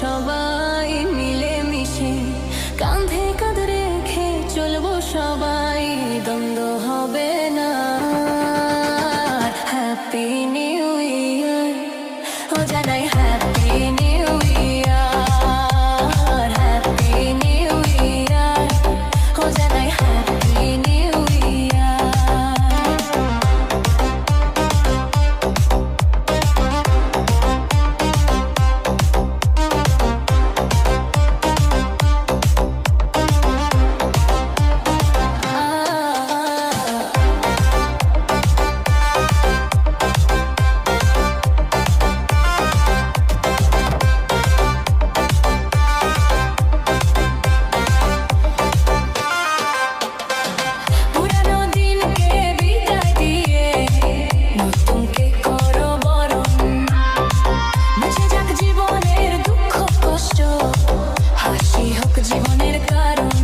সবাই মিলে মিশে, কাঁধে কাঁধ রেখে চলবো সবাই, দ্বন্দ্ব হবে না। হ্যাপি নিউ ইয়ার, ও জানাই happy new year, happy new year, ও জানাই হ্যাপি নিউ ইয়ার। পুরানো দিনকে বিদায় দিয়ে নতুনকে করো বরণ, মুছে যাক জীবনের দুঃখ কষ্ট, হাসি হোক জীবনের কারণ।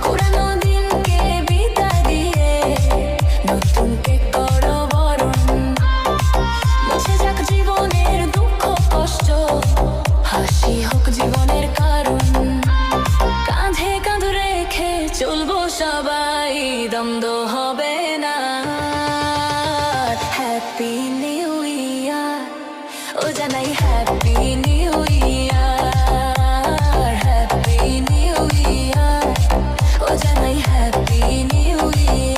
পুরানো দিনকে বিদায় দিয়ে নতুনকে করো বরণ, মুছে যাক জীবনের দুঃখ কষ্ট, হাসি হোক জীবনের কারণ। কাঁধে কাঁধ রেখে চলবো সবাই, দ্বন্দ্ব হবে না। হ্যাপি নিউ ইয়ার, ও জানাই happy new year, happy new year, ও জানাই হ্যাপি নিউ ইয়ার।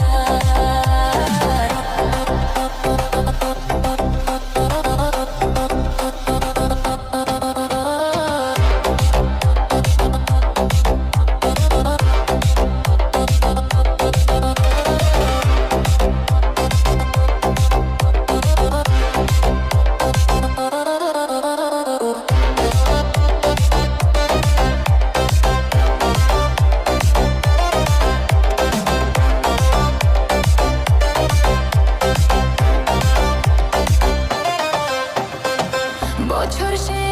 বছর শেষ